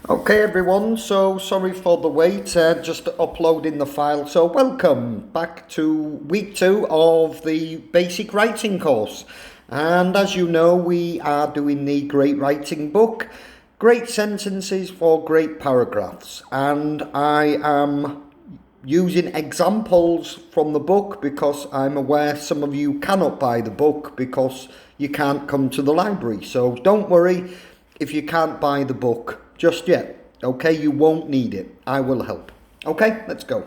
Okay everyone, so sorry for the wait, just uploading the file. So welcome back to week 2 of the basic writing course. And as you know, we are doing the Great Writing book, Great Sentences for Great Paragraphs. And I am using examples from the book because I'm aware some of you cannot buy the book because you can't come to the library. So don't worry if you can't buy the book just yet. Okay, you won't need it. I will help. Okay, let's go.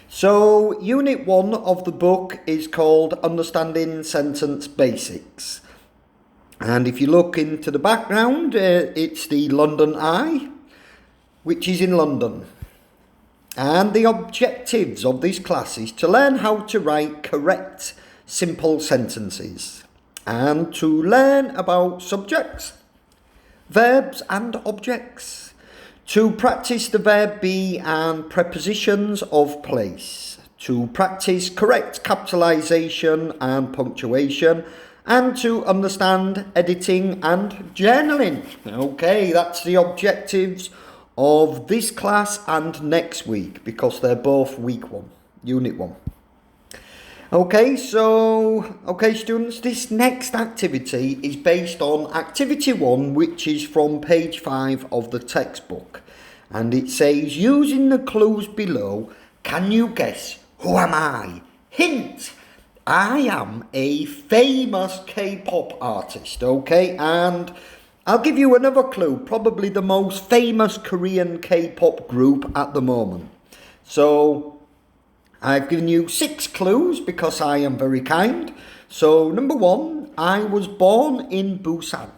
So unit 1 of the book is called Understanding Sentence Basics. And if you look into the background, it's the London Eye, which is in London. And the objectives of this class is to learn how to write correct, simple sentences and to learn about subjects, verbs and objects, to practice the verb be and prepositions of place, to practice correct capitalization and punctuation, and to understand editing and journaling. Okay, that's the objectives of this class and next week because they're both week 1, unit 1. Okay, students, this next activity is based on activity 1, which is from page 5 of the textbook. And it says, using the clues below, can you guess who am I? Hint, I am a famous K-pop artist, okay? And I'll give you another clue, probably the most famous Korean K-pop group at the moment. So I've given you 6 clues because I am very kind. So number 1, I was born in Busan.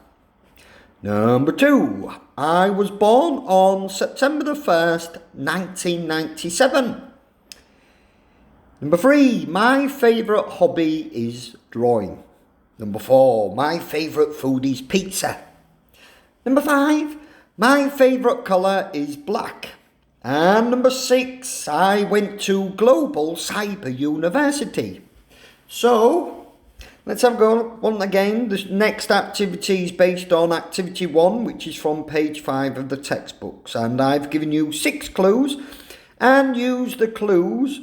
Number 2, I was born on September the 1st, 1997. Number 3, my favourite hobby is drawing. Number 4, my favourite food is pizza. Number 5, my favourite colour is black. And number 6, I went to Global Cyber University. So, let's have a go on again. This next activity is based on activity 1, which is from page 5 of the textbooks. And I've given you 6 clues and use the clues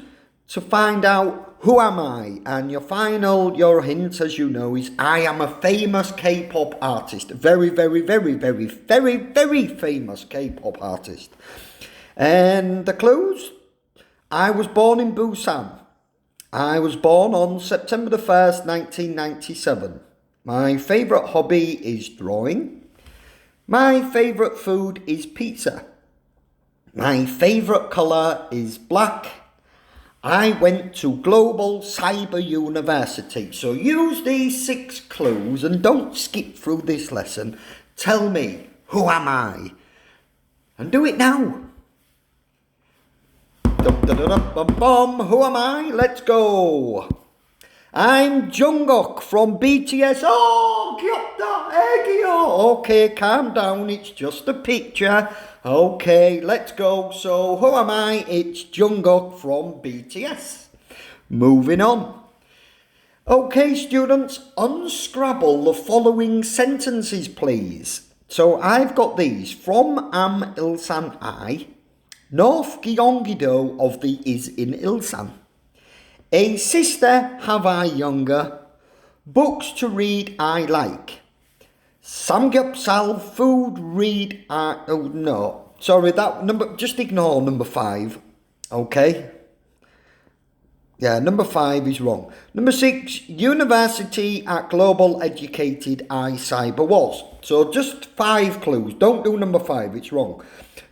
to find out who am I. And your hint, as you know, is I am a famous K-pop artist. Very, very, very, very, very, very famous K-pop artist. And the clues, I was born in Busan. I was born on September the 1st, 1997. My favourite hobby is drawing. My favourite food is pizza. My favourite colour is black. I went to Global Cyber University. So use these 6 clues and don't skip through this lesson. Tell me, who am I? And do it now. Who am I? Let's go. I'm Jungkook from BTS. Oh, 귀엽다, 애기요. Okay, calm down. It's just a picture. Okay, let's go. So, who am I? It's Jungkook from BTS. Moving on. Okay, students, unscrabble the following sentences, please. So, I've got these from Am Ilsan I. North Gyeonggi-do of the is in Ilsan. A sister have I younger. Books to read I like. Samgyeopsal food read I... Oh, no. Sorry, that number... Just ignore number 5. Okay? Yeah, number 5 is wrong. Number 6, university at global educated I cyber was. So just 5 clues. Don't do number 5, it's wrong.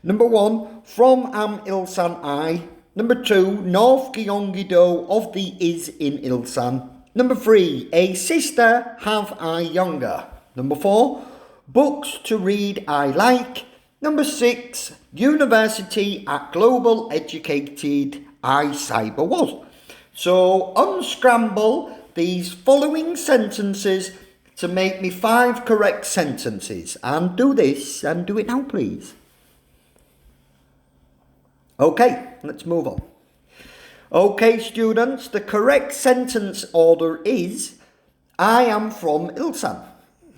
Number 1, from Am Ilsan I. Number 2, North Gyeonggi-do of the is in Ilsan. Number 3, a sister have I younger. Number 4, books to read I like. Number 6, university at global educated I cyber was. So unscramble these following sentences to make me 5 correct sentences. And do this and do it now, please. Okay, let's move on. Okay, students, the correct sentence order is I am from Ilsan.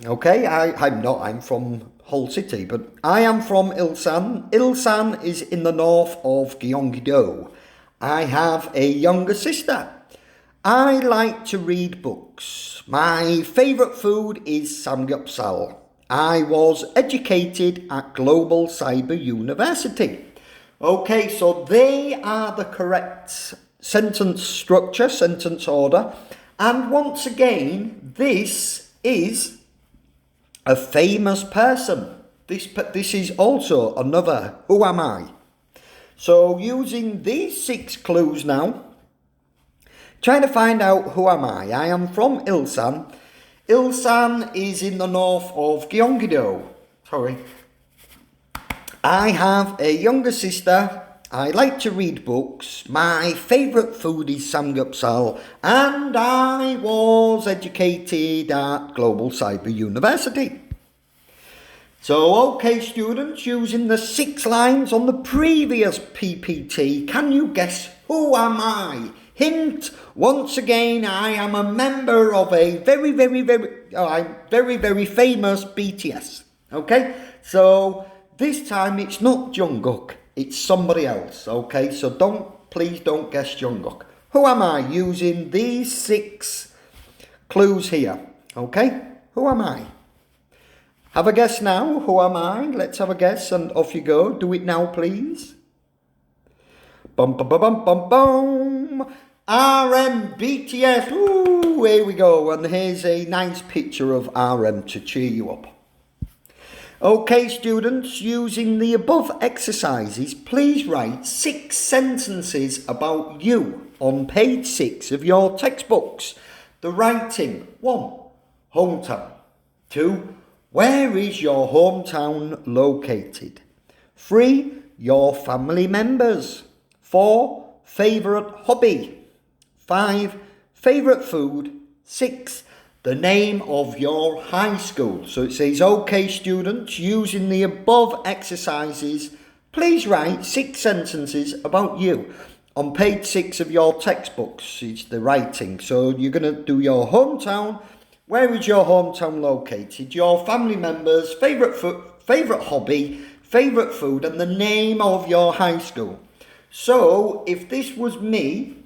Okay, I'm from Hull City, but I am from Ilsan. Ilsan is in the north of Gyeonggi-do. I have a younger sister. I like to read books. My favourite food is samgyeopsal. I was educated at Global Cyber University. Okay, so they are the correct sentence structure, sentence order. And once again, this is a famous person. This is also another who am I? So using these 6 clues now, trying to find out who am I. I am from Ilsan. Ilsan is in the north of Gyeonggi-do. Sorry. I have a younger sister. I like to read books. My favourite food is samgyeopsal. And I was educated at Global Cyber University. So, okay students, using the 6 lines on the previous PPT, can you guess who am I? Hint, once again, I am a member of a very famous BTS. Okay, so this time it's not Jungkook, it's somebody else. Okay, so please don't guess Jungkook. Who am I using these 6 clues here? Okay, who am I? Have a guess now. Who am I? Let's have a guess and off you go. Do it now, please. Bum bum bum bum bum bum. RM BTS. Ooh, here we go. And here's a nice picture of RM to cheer you up. Okay, students, using the above exercises, please write 6 sentences about you on page 6 of your textbooks. The writing: 1. Hometown. 2. Where is your hometown located? 3. Your family members. 4. Favourite hobby. 5. Favourite food. 6. The name of your high school. So it says, okay students, using the above exercises, please write 6 sentences about you. On page 6 of your textbooks is the writing. So you're going to do your hometown. Where is your hometown located? Your family members, favourite hobby, favourite food, and the name of your high school. So, if this was me,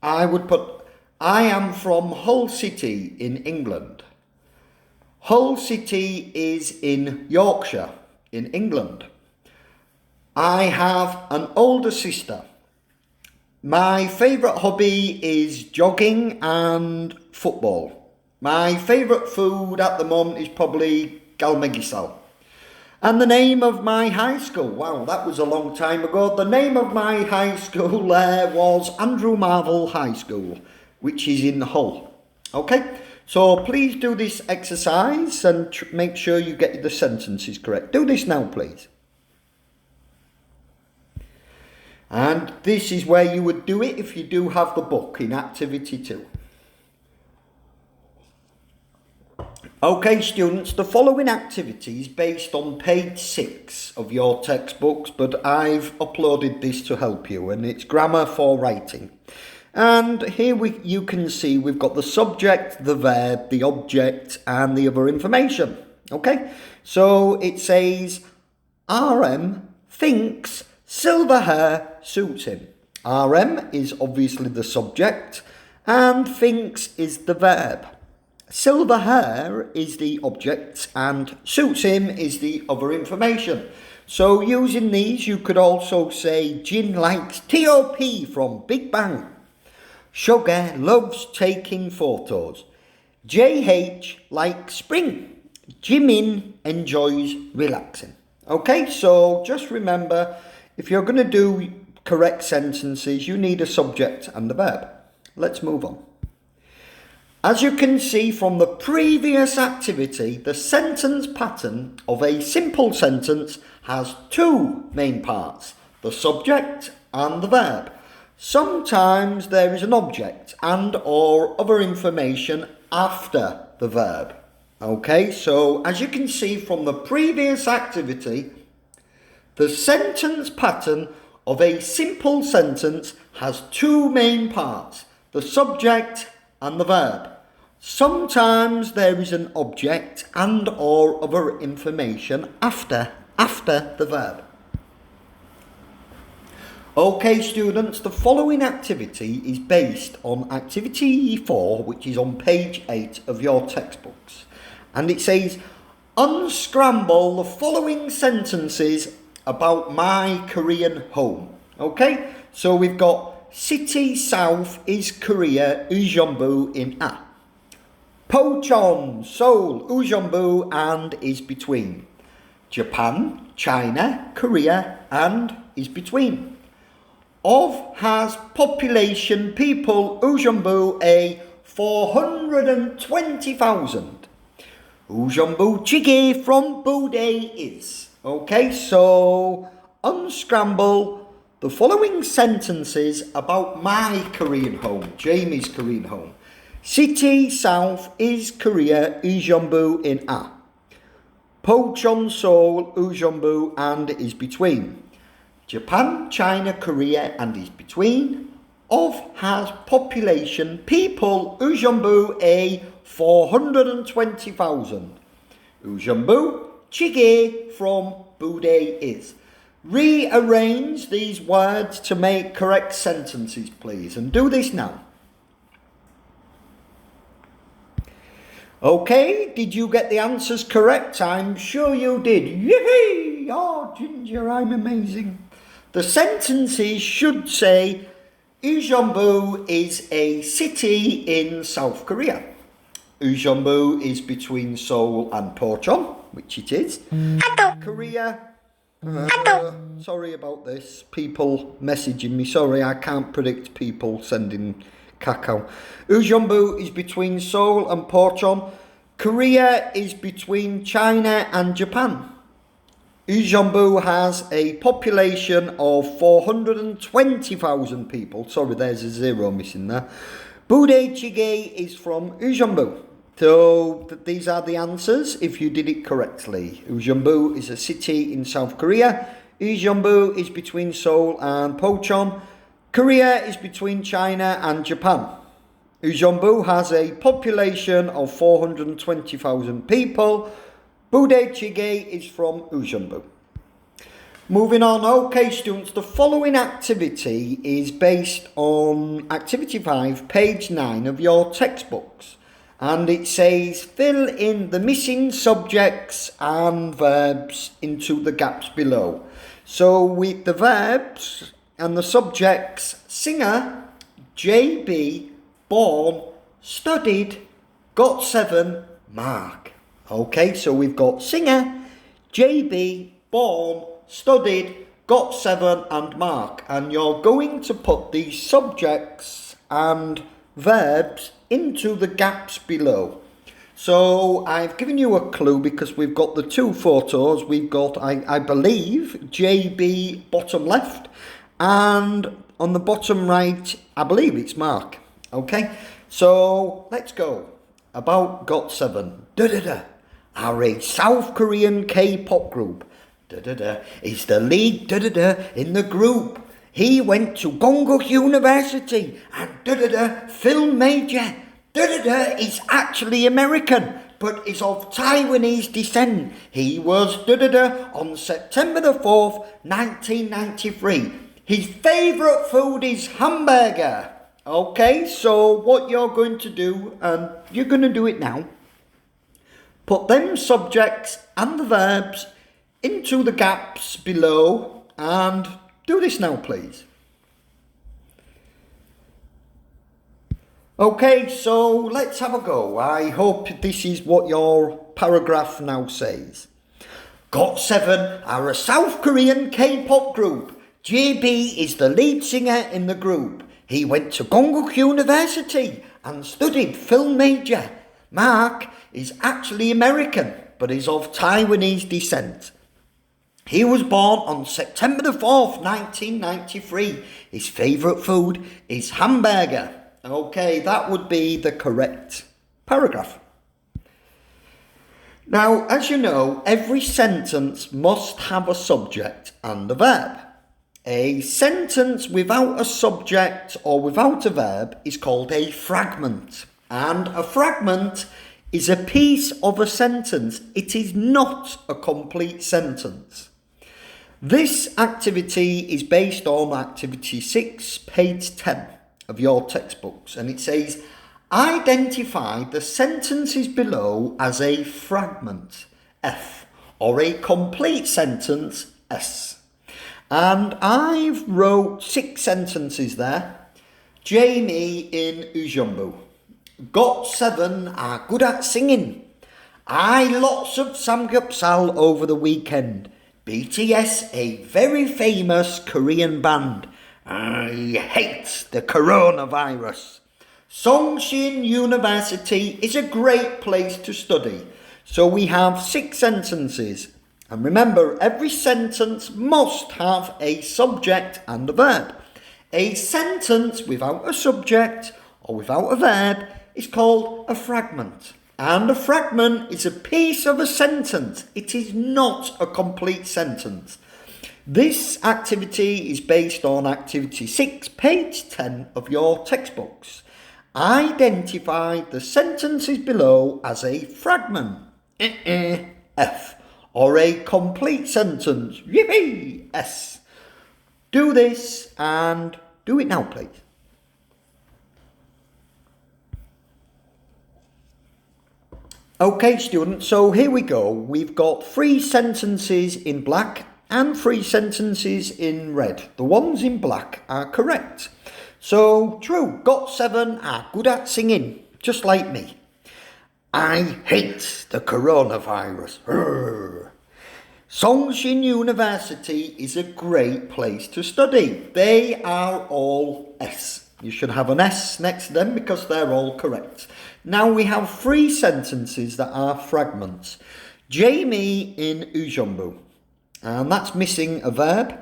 I would put, I am from Hull City in England. Hull City is in Yorkshire, in England. I have an older sister. My favourite hobby is jogging and football. My favourite food at the moment is probably galmegisal. And the name of my high school, wow, that was a long time ago. The name of my high school was Andrew Marvell High School, which is in Hull. Okay, so please do this exercise and make sure you get the sentences correct. Do this now, please. And this is where you would do it if you do have the book in activity 2. Okay students, the following activity is based on page 6 of your textbooks, but I've uploaded this to help you, and it's grammar for writing. And here you can see we've got the subject, the verb, the object and the other information. Okay, so it says RM thinks silver hair suits him. RM is obviously the subject and thinks is the verb. Silver hair is the object and suits him is the other information. So using these you could also say Jin likes T.O.P. from Big Bang. Sugar loves taking photos. JH likes spring. Jimin enjoys relaxing. Okay, so just remember, if you're going to do correct sentences, you need a subject and a verb. Let's move on. As you can see from the previous activity, the sentence pattern of a simple sentence has 2 main parts, the subject and the verb. Sometimes there is an object and or other information after the verb. Okay, so as you can see from the previous activity, the sentence pattern of a simple sentence has 2 main parts, the subject and the verb. Sometimes there is an object and or other information after the verb. Okay students, the following activity is based on activity 4, which is on page 8 of your textbooks. And it says, unscramble the following sentences about my Korean home. Okay, so we've got City South is Korea, Ujeonbu in A. Pocheon, Seoul, Ujeonbu and is between. Japan, China, Korea and is between. Of has population people Ujeonbu a 420,000. Ujeonbu jjigae from Budae is. Okay, so unscramble the following sentences about my Korean home, Jamie's Korean home. City South is Korea, Ujeonbu in A. Pocheon, Seoul, Ujeonbu and is between. Japan, China, Korea and is between. Of has population people Ujeonbu a 420,000. Ujeonbu jjigae from Budae is. Rearrange these words to make correct sentences, please, and do this now. Okay, did you get the answers correct? I'm sure you did. Yippee! Oh, Ginger, I'm amazing. The sentences should say, Ujeonbu is a city in South Korea. Ujeonbu is between Seoul and Pocheon, which it is. Korea. Sorry about this. People messaging me. Sorry, I can't predict people sending cacao. Ujeonbu is between Seoul and Pocheon. Korea is between China and Japan. Ujeonbu has a population of 420,000 people. Sorry, there's a zero missing there. Budae jjigae is from Ujeonbu. So these are the answers if you did it correctly. Ujeonbu is a city in South Korea. Ujeonbu is between Seoul and Pocheon. Korea is between China and Japan. Ujeonbu has a population of 420,000 people. Budae jjigae is from Ujeonbu. Moving on, okay students, the following activity is based on activity 5, page 9 of your textbooks. And it says, fill in the missing subjects and verbs into the gaps below. So with the verbs and the subjects, singer, JB, born, studied, got 7, Mark. Okay, so we've got singer, JB, born, studied, got 7 and Mark. And you're going to put these subjects and verbs into the gaps below. So I've given you a clue because we've got the 2 photos. We've got, I believe, JB bottom left, and on the bottom right, I believe it's Mark. Okay, so let's go. About got 7. Are a South Korean K-pop group. Is the lead in the group. He went to Konkuk University and film major. Is actually American but is of Taiwanese descent. He was on September the 4th, 1993. His favourite food is hamburger. Okay, so what you're going to do, and you're going to do it now, put them subjects and the verbs into the gaps below and do this now, please. Okay, so let's have a go. I hope this is what your paragraph now says. Got 7 are a South Korean K-pop group. JB is the lead singer in the group. He went to Konkuk University and studied film major. Mark is actually American but is of Taiwanese descent. He was born on September the 4th, 1993. His favourite food is hamburger. Okay, that would be the correct paragraph. Now, as you know, every sentence must have a subject and a verb. A sentence without a subject or without a verb is called a fragment. And a fragment is a piece of a sentence. It is not a complete sentence. This activity is based on activity 6, page 10 of your textbooks, and it says, identify the sentences below as a fragment, F, or a complete sentence, S. And I've wrote 6 sentences there. Jamie in Ujumbu. Got 7 are good at singing. I lots of samgyeopsal over the weekend. BTS, a very famous Korean band. I hate the coronavirus. Songshin University is a great place to study. So we have 6 sentences. And remember, every sentence must have a subject and a verb. A sentence without a subject or without a verb is called a fragment. And a fragment is a piece of a sentence. It is not a complete sentence. This activity is based on activity 6, page 10 of your textbooks. Identify the sentences below as a fragment, F, or a complete sentence, yippee, S. Do this and do it now, please. Okay, students, so here we go. We've got 3 sentences in black and 3 sentences in red. The ones in black are correct. So, true, got 7 are good at singing, just like me. I hate the coronavirus. Songshin University is a great place to study. They are all S. You should have an S next to them because they're all correct. Now we have 3 sentences that are fragments. Jamie in Ujumbu. And that's missing a verb.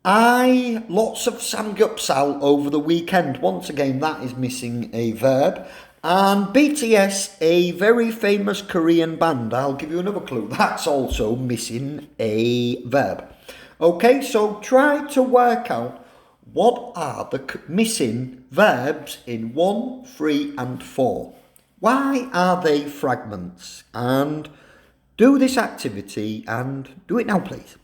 I lots of samgyeopsal over the weekend. Once again, that is missing a verb. And BTS, a very famous Korean band. I'll give you another clue. That's also missing a verb. Okay, so try to work out what are the missing verbs in 1, 3 and 4. Why are they fragments? And do this activity and do it now, please.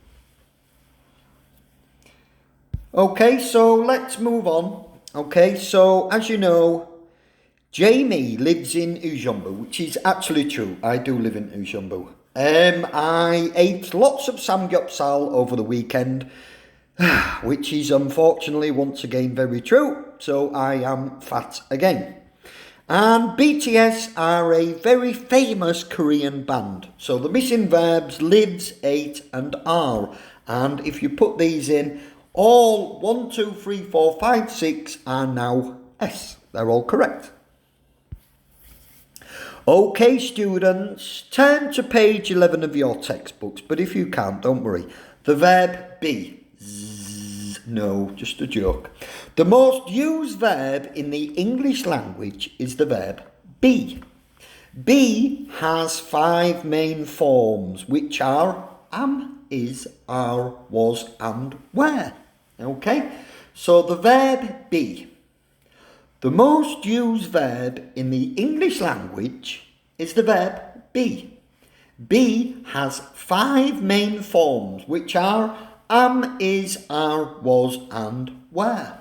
Okay, so let's move on. Okay, so as you know, Jamie lives in Ujumbu, which is actually true. I do live in Ujumbu. I ate lots of samgyeopsal over the weekend, which is unfortunately once again very true. So I am fat again. And BTS are a very famous Korean band. So the missing verbs lives, ate and are. And if you put these in, all 1, 2, 3, 4, 5, 6 are now S. They're all correct. Okay, students, turn to page 11 of your textbooks, but if you can't, don't worry. The verb be. No, just a joke. The most used verb in the English language is the verb be. Be has 5 main forms, which are am, is, are, was, and were. Okay, so the verb be. The most used verb in the English language is the verb be. Be has 5 main forms, which are am, is, are, was, and were.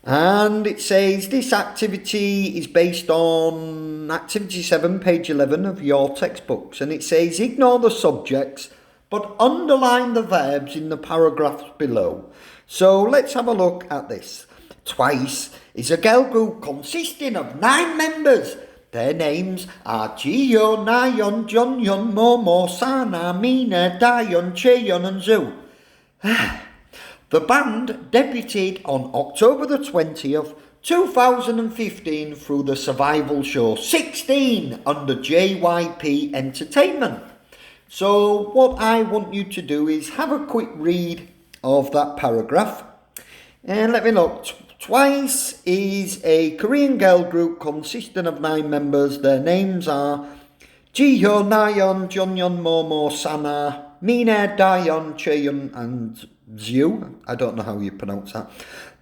And it says this activity is based on activity 7, page 11 of your textbooks. And it says ignore the subjects, but underline the verbs in the paragraphs below. So let's have a look at this. Twice is a girl group consisting of 9 members. Their names are Jiyeon, Nayeon, Jeongyeon, Momo, Sana, Mina, Daeyeon, Chaeyeon and Zoo. The band debuted on October the 20th, 2015 through the survival show 16 under JYP Entertainment. So what I want you to do is have a quick read of that paragraph. And let me look. Twice is a Korean girl group consisting of 9 members. Their names are Jiyeon, Nayeon, Jeongyeon, Momo, Sana, Mina, Daeyeon, Chaeyeon and Zoo. I don't know how you pronounce that.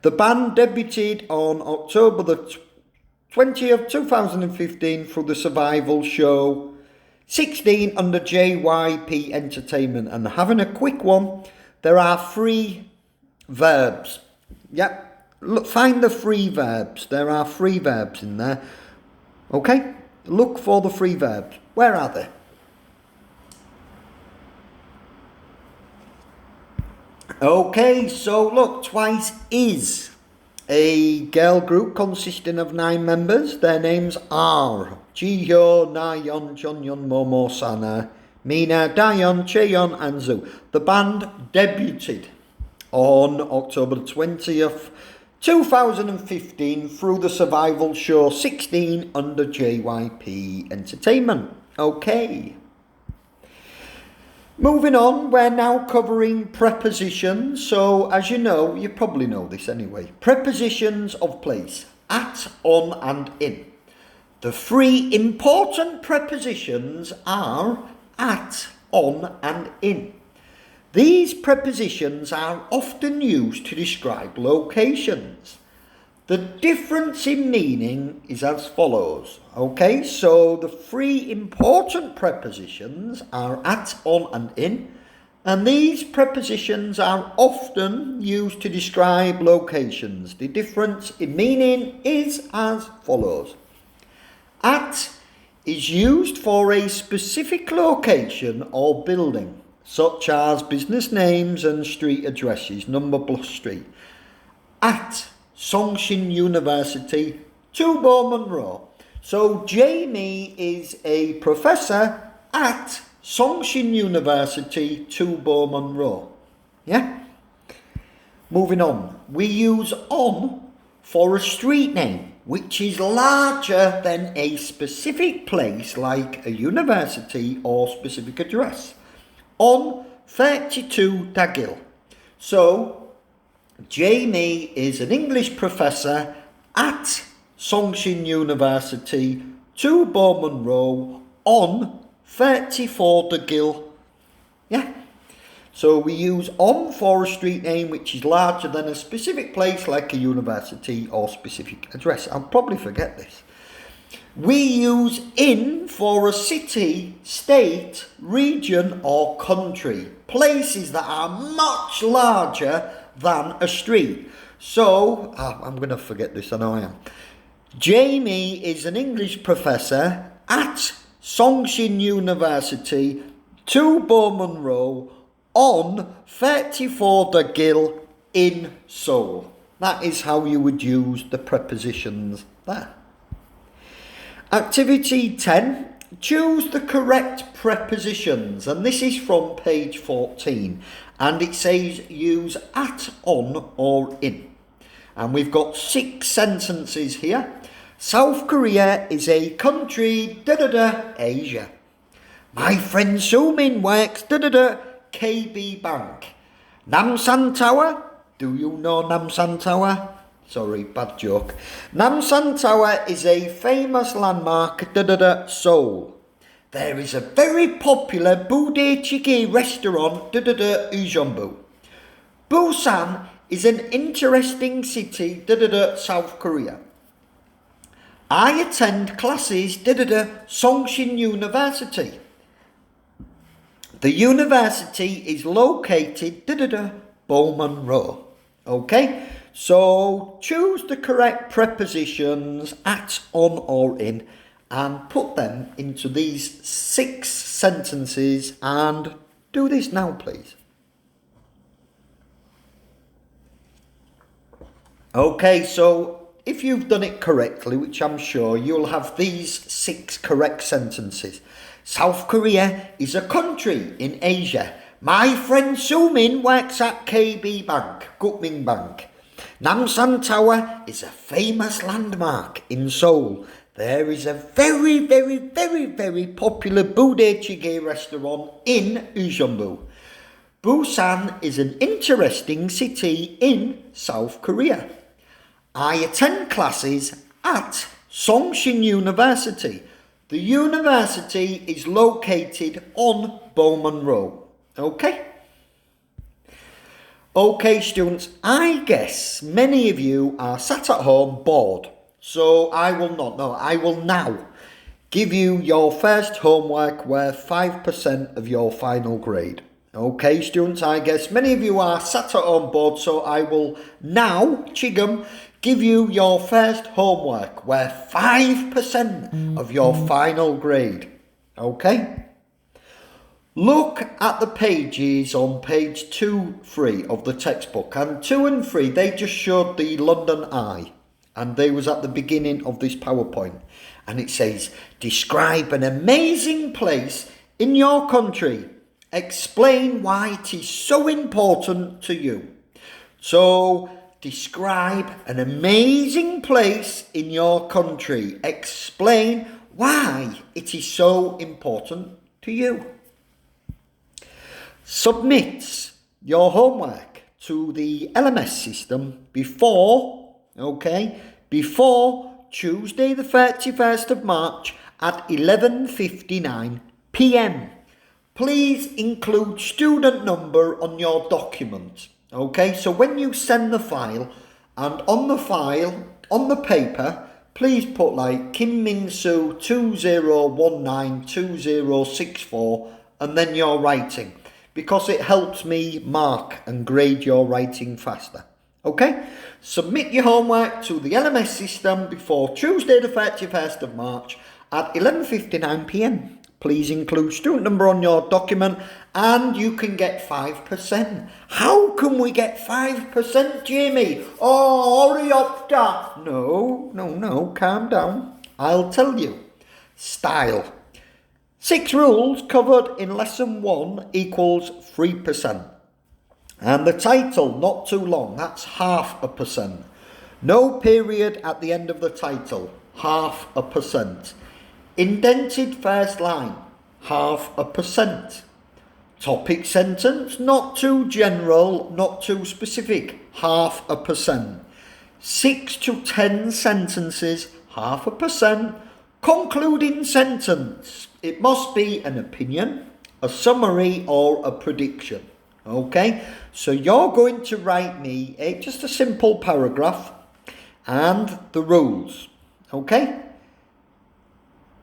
The band debuted on October the 20th, 2015 through the survival show 16 under JYP Entertainment. And having a quick one, there are 3 verbs. Yep, look, find the 3 verbs. There are 3 verbs in there. Okay, look for the 3 verbs. Where are they? Okay, so look, Twice is a girl group consisting of 9 members. Their names are Jihyo, Nayeon, Jeongyeon, Momo, Sana, Mina, Dayeon, Chaeyeon and Zoo. The band debuted on October 20th, 2015 through the survival show 16 under JYP Entertainment. Okay. Moving on, we're now covering prepositions. So, as you know, you probably know this anyway. Prepositions of place: at, on and in. The 3 important prepositions are at, on and in. These prepositions are often used to describe locations. The difference in meaning is as follows. Okay, so the 3 important prepositions are at, on and in, and these prepositions are often used to describe locations. The difference in meaning is as follows. At is used for a specific location or building, such as business names and street addresses, number plus street. At Songshin University, 2 Bowman Row. So Jamie is a professor at Songshin University, 2 Bowman Row. Yeah? Moving on. We use on for a street name which is larger than a specific place like a university or specific address. On 32 Dagil. So Jamie is an English professor at Songshin University, 2 Bowman Row, on 34 Dagil. Yeah. So we use on for a street name which is larger than a specific place like a university or specific address. I'll probably forget this. We use in for a city, state, region or country. Places that are much larger than a street. So, I'm going to forget this, I know I am. Jamie is an English professor at Songshin University, 2 Bowman Row, on 34 Dagil in Seoul. That is how you would use the prepositions there. Activity 10. Choose the correct prepositions, and this is from page 14, and it says use at, on or in. And we've got 6 sentences here. South Korea is a country, Asia. My friend Sumin works, KB Bank. Namsan Tower, do you know Namsan Tower? Sorry, bad joke. Namsan Tower is a famous landmark, Seoul. There is a very popular budae-jjigae restaurant, Ujeonbu. Busan is an interesting city, South Korea. I attend classes, Songshin University. The university is located, Bowman Row. Okay? So choose the correct prepositions at, on or in and put them into these 6 sentences and do this now please. Okay, so if you've done it correctly, which I'm sure, you'll have these 6 correct sentences. South Korea is a country in Asia. My friend Sumin works at KB Bank, Gukming Bank. Namsan Tower is a famous landmark in Seoul. There is a very, very, very, very popular budae-jjigae restaurant in Ujeonbu. Busan is an interesting city in South Korea. I attend classes at Songshin University. The university is located on Bowman Row. Okay? Okay, students, I guess many of you are sat at home bored. So I will not. No, I will now give you your first homework worth 5% of your final grade. Okay, students, I guess many of you are sat at home bored, so I will now, Chigum, give you your first homework worth 5% of your final grade. Okay? Look at the pages on page 2, 3 of the textbook. And 2 and 3, they just showed the London Eye. And they was at the beginning of this PowerPoint. And it says, describe an amazing place in your country. Explain why it is so important to you. So, describe an amazing place in your country. Explain why it is so important to you. Submit your homework to the LMS system before Tuesday the 31st of March at 11:59 p.m. Please include student number on your document. Okay, so when you send the file, and on the paper, please put like Kim Min Soo 20192064 and then your writing, because it helps me mark and grade your writing faster. Okay? Submit your homework to the LMS system before Tuesday the 31st of March at 11:59 p.m. Please include student number on your document and you can get 5%. How can we get 5%, Jamie? Oh, hurry up, Dad. No, calm down. I'll tell you. Style. 6 rules covered in lesson 1 equals 3%. And the title, not too long, that's 0.5%. No period at the end of the title, 0.5%. Indented first line, 0.5%. Topic sentence, not too general, not too specific, 0.5%. 6 to 10 sentences, 0.5%. Concluding sentence, it must be an opinion, a summary or a prediction. Okay, so you're going to write me just a simple paragraph and the rules. Okay,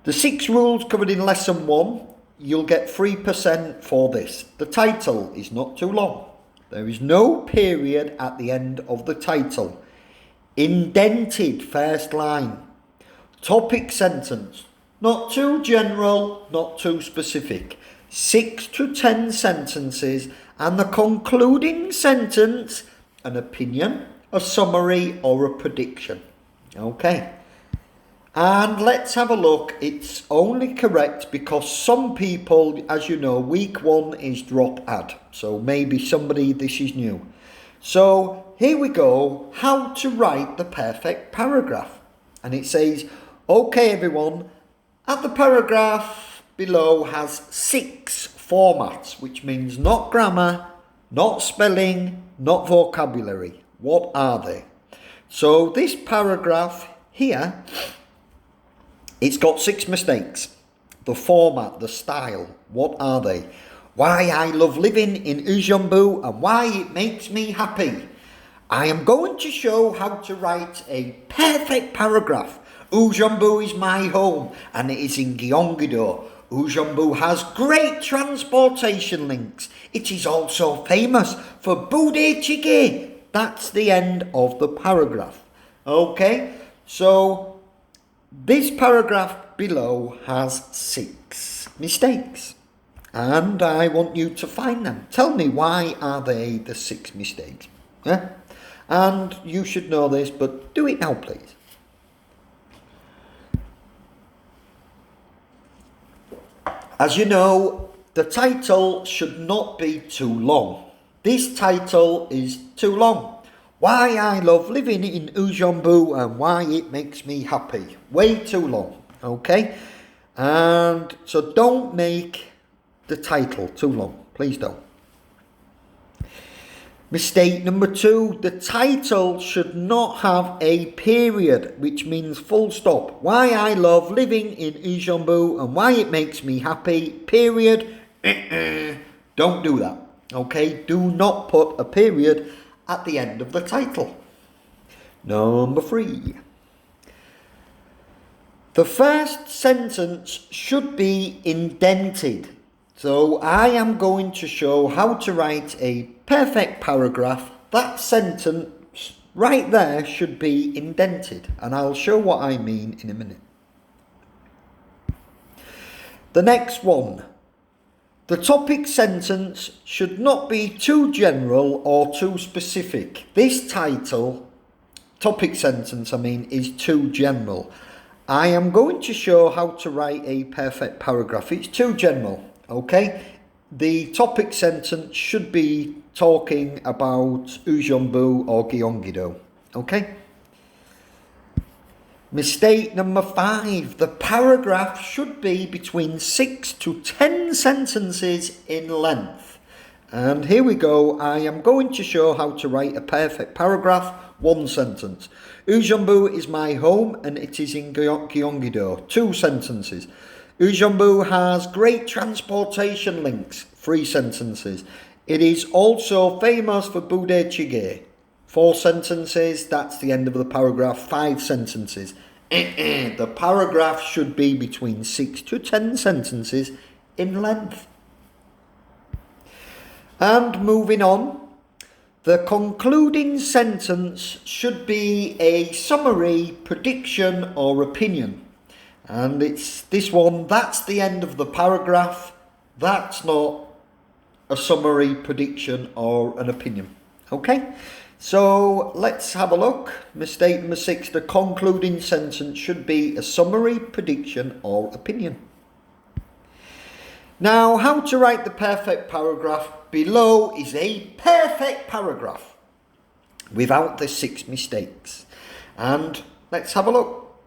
the 6 rules covered in lesson 1, you'll get 3% for this. The title is not too long. There is no period at the end of the title. Indented first line. Topic sentence, not too general, not too specific. 6 to 10 sentences, and the concluding sentence, an opinion, a summary or a prediction. Okay. And let's have a look. It's only correct because some people, as you know, week 1 is drop add. So maybe somebody, this is new. So here we go, how to write the perfect paragraph. And it says, okay everyone, at the paragraph below has 6 formats, which means not grammar, not spelling, not vocabulary. What are they? So this paragraph here, it's got 6 mistakes. The format, the style, what are they? Why I love living in Ujumbu and why it makes me happy. I am going to show how to write a perfect paragraph. Ujumbu is my home and it is in Gyeonggi-do. Ujumbu has great transportation links. It is also famous for budae jjigae. That's the end of the paragraph. Okay, so this paragraph below has 6 mistakes. And I want you to find them. Tell me, why are they the 6 mistakes? Yeah? And you should know this, but do it now, please. As you know, the title should not be too long. This title is too long. Why I love living in Ujumbu and why it makes me happy. Way too long, okay? And so don't make the title too long. Please don't. Mistake number 2, the title should not have a period, which means full stop. Why I love living in Ujumbu and why it makes me happy, period. Don't do that, okay? Do not put a period at the end of the title. Number 3. The first sentence should be indented. So I am going to show how to write a perfect paragraph. That sentence right there should be indented, and I'll show what I mean in a minute. The next one. The topic sentence should not be too general or too specific. This title, topic sentence is too general. I am going to show how to write a perfect paragraph. It's too general, okay? The topic sentence should be talking about Ujumbu or Gyeonggi-do, okay? Mistake number 5. The paragraph should be between 6 to 10 sentences in length. And here we go. I am going to show how to write a perfect paragraph. 1 sentence. Ujumbu is my home and it is in Gyeonggi-do. 2 sentences. Ujumbu has great transportation links. 3 sentences. It is also famous for budae-jjigae. 4 sentences. That's the end of the paragraph. 5 sentences. The paragraph should be between 6 to 10 sentences in length. And moving on. The concluding sentence should be a summary, prediction or opinion. And it's this one, that's the end of the paragraph. That's not a summary, prediction or an opinion. Okay, so let's have a look. Mistake number 6, the concluding sentence should be a summary, prediction or opinion. Now, how to write the perfect paragraph. Below is a perfect paragraph without the 6 mistakes. And let's have a look.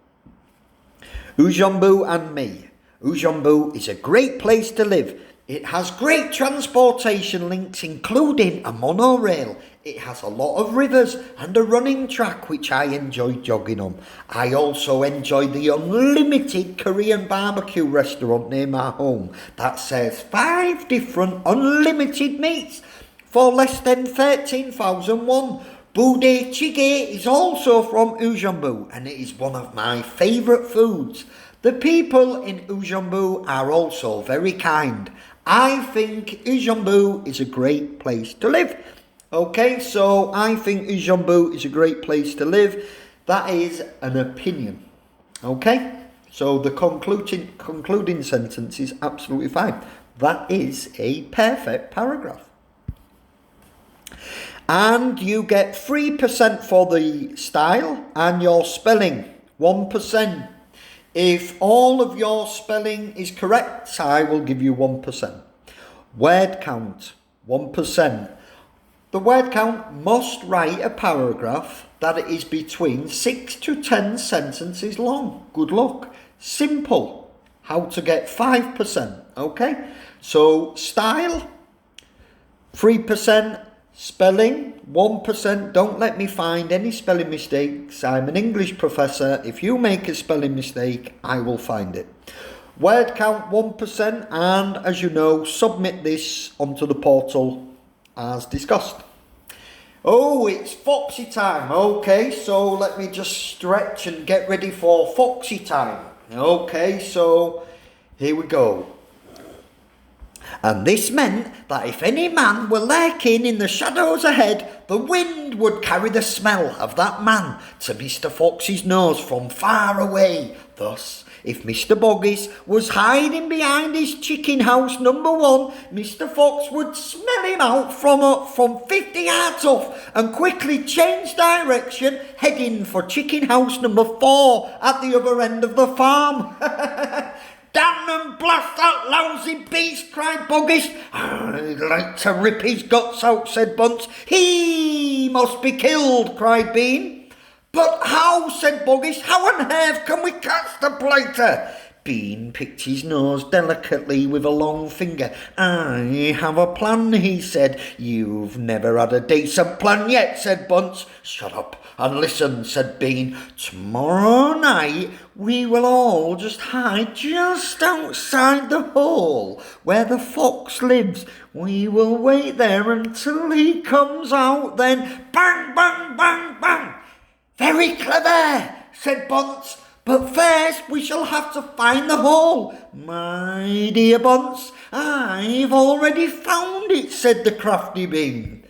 Ujumbu and me. Ujumbu is a great place to live. It has great transportation links, including a monorail. It has a lot of rivers and a running track, which I enjoy jogging on. I also enjoy the unlimited Korean barbecue restaurant near my home that serves 5 different unlimited meats for less than 13,000 won. Budae-jjigae is also from Ujumbu and it is one of my favourite foods. The people in Ujumbu are also very kind. I think Ujumbu is a great place to live. Okay, so I think Ujumbu is a great place to live. That is an opinion. Okay, so the concluding sentence is absolutely fine. That is a perfect paragraph. And you get 3% for the style and your spelling, 1%. If all of your spelling is correct, I will give you 1%. Word count, 1%. The word count must write a paragraph that is between 6 to 10 sentences long. Good luck. Simple. How to get 5%, okay? So, style, 3%. Spelling, 1%. Don't let me find any spelling mistakes. I'm an English professor. If you make a spelling mistake, I will find it. Word count, 1%. And as you know, submit this onto the portal as discussed. Oh, it's Foxy time. Okay, so let me just stretch and get ready for Foxy time. Okay, so here we go. And this meant that if any man were lurking in the shadows ahead, the wind would carry the smell of that man to Mr. Fox's nose from far away. Thus, if Mr. Boggis was hiding behind his chicken house number 1, Mr. Fox would smell him out from 50 yards off and quickly change direction, heading for chicken house number 4 at the other end of the farm. Damn and blast that lousy beast, cried Boggis. I'd like to rip his guts out, said Bunce. He must be killed, cried Bean. But how, said Boggis, how on earth can we catch the blighter? Bean picked his nose delicately with a long finger. I have a plan, he said. You've never had a decent plan yet, said Bunce. Shut up and listen, said Bean. Tomorrow night we will all just hide just outside the hole where the fox lives. We will wait there until he comes out, then bang, bang, bang, bang. Very clever, said Bunce. But first we shall have to find the hole. My dear Bunce, I've already found it, said the crafty Bean.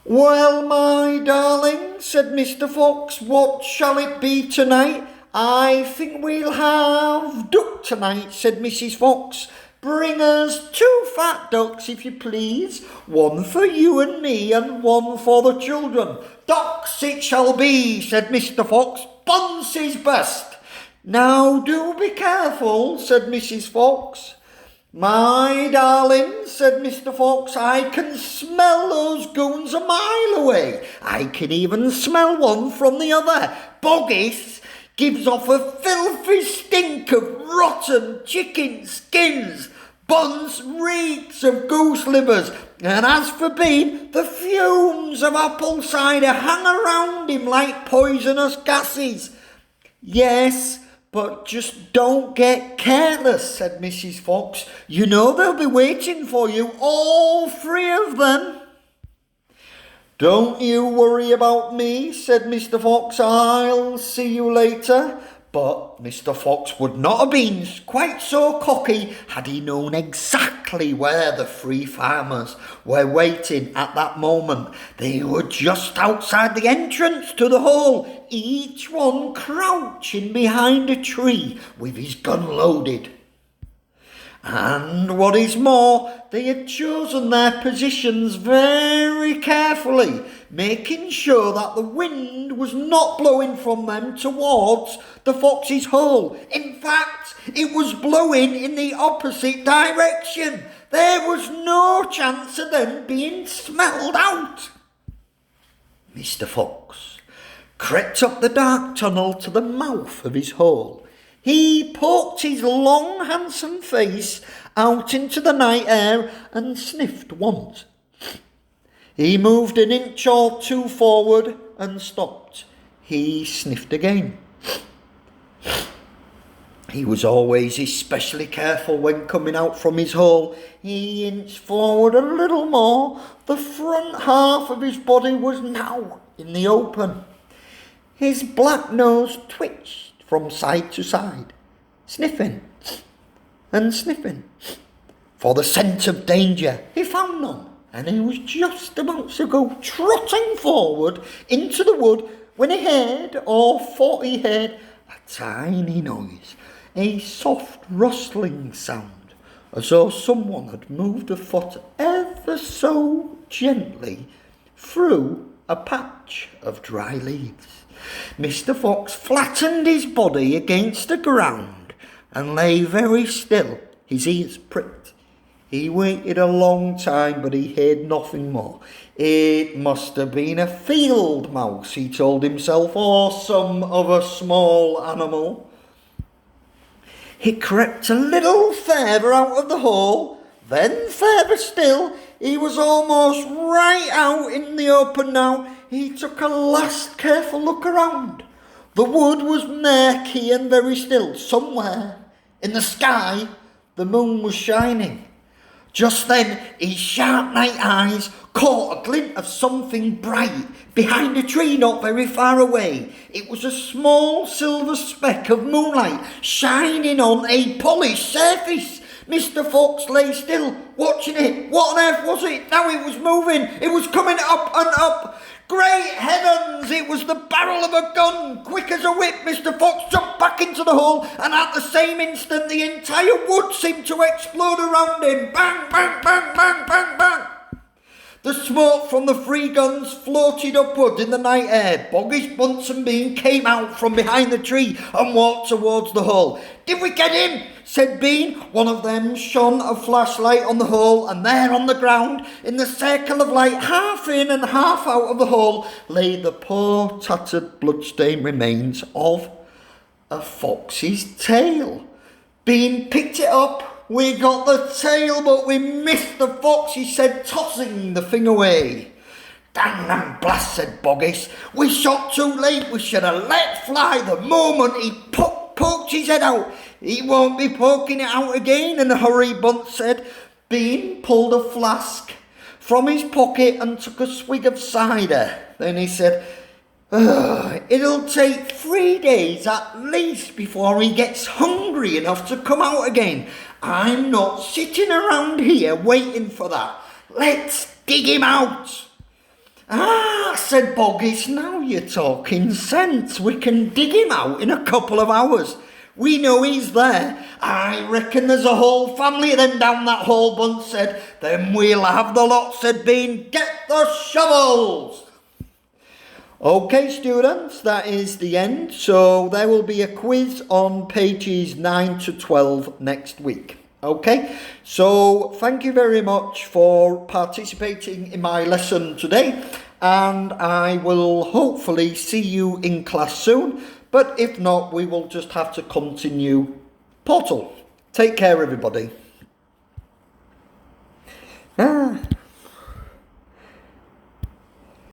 Well, my darling, said Mr. Fox, what shall it be tonight? I think we'll have duck tonight, said Mrs. Fox. Bring us 2 fat ducks, if you please, 1 for you and me and 1 for the children. Ducks it shall be, said Mr. Fox. Bunce is best. Now do be careful, said Mrs. Fox. My darling, said Mr. Fox, I can smell those goons a mile away. I can even smell one from the other. Boggis gives off a filthy stink of rotten chicken skins. Bunce reeks of goose livers, and as for Bean, the fumes of apple cider hang around him like poisonous gases. Yes, but just don't get careless, said Mrs. Fox. You know they'll be waiting for you, all 3 of them. Don't you worry about me, said Mr. Fox. I'll see you later. But Mr. Fox would not have been quite so cocky had he known exactly where the 3 farmers were waiting at that moment. They were just outside the entrance to the hole, each one crouching behind a tree with his gun loaded. And what is more, they had chosen their positions very carefully, making sure that the wind was not blowing from them towards the fox's hole. In fact, it was blowing in the opposite direction. There was no chance of them being smelled out. Mr. Fox crept up the dark tunnel to the mouth of his hole. He poked his long, handsome face out into the night air and sniffed once. He moved an inch or 2 forward and stopped. He sniffed again. He was always especially careful when coming out from his hole. He inched forward a little more. The front half of his body was now in the open. His black nose twitched from side to side, sniffing and sniffing for the scent of danger. He found none, and he was just about to go trotting forward into the wood when he heard, or thought he heard, a tiny noise, a soft rustling sound, as though someone had moved a foot ever so gently through a patch of dry leaves. Mr. Fox flattened his body against the ground and lay very still, his ears pricked. He waited a long time, but he heard nothing more. It must have been a field mouse, he told himself, or some other small animal. He crept a little further out of the hole, then further still. He was almost right out in the open now. He took a last careful look around. The wood was murky and very still. Somewhere in the sky, the moon was shining. Just then, his sharp night eyes caught a glint of something bright behind a tree not very far away. It was a small silver speck of moonlight shining on a polished surface. Mr. Fox lay still, watching it. What on earth was it? Now it was moving. It was coming up and up. Great heavens! It was the barrel of a gun. Quick as a whip, Mr. Fox jumped back into the hole, and at the same instant the entire wood seemed to explode around him. Bang, bang, bang, bang, bang, bang. The smoke from the 3 guns floated upward in the night air. Boggis, Bunce and Bean came out from behind the tree and walked towards the hole. "Did we get him?" said Bean. One of them shone a flashlight on the hole, and there on the ground, in the circle of light, half in and half out of the hole, lay the poor tattered blood-stained remains of a fox's tail. Bean picked it up. "We got the tail, but we missed the fox," he said, tossing the thing away. "Dang and blast," said Boggis. "We shot too late. We should have let fly the moment he poked his head out." "He won't be poking it out again in a hurry," Bunce said. Bean pulled a flask from his pocket and took a swig of cider. Then he said, It'll take 3 days at least before he gets hungry enough to come out again. I'm not sitting around here waiting for that. Let's dig him out. Ah, said Boggis, now you're talking sense. We can dig him out in a couple of hours. We know he's there. I reckon there's a whole family of them down that hole, Bunce said. Then we'll have the lot, said Bean. Get the shovels. Okay, students, that is the end. So there will be a quiz on pages 9 to 12 next week. Okay, so thank you very much for participating in my lesson today, and I will hopefully see you in class soon, but if not, we will just have to continue Portal. Take care, everybody.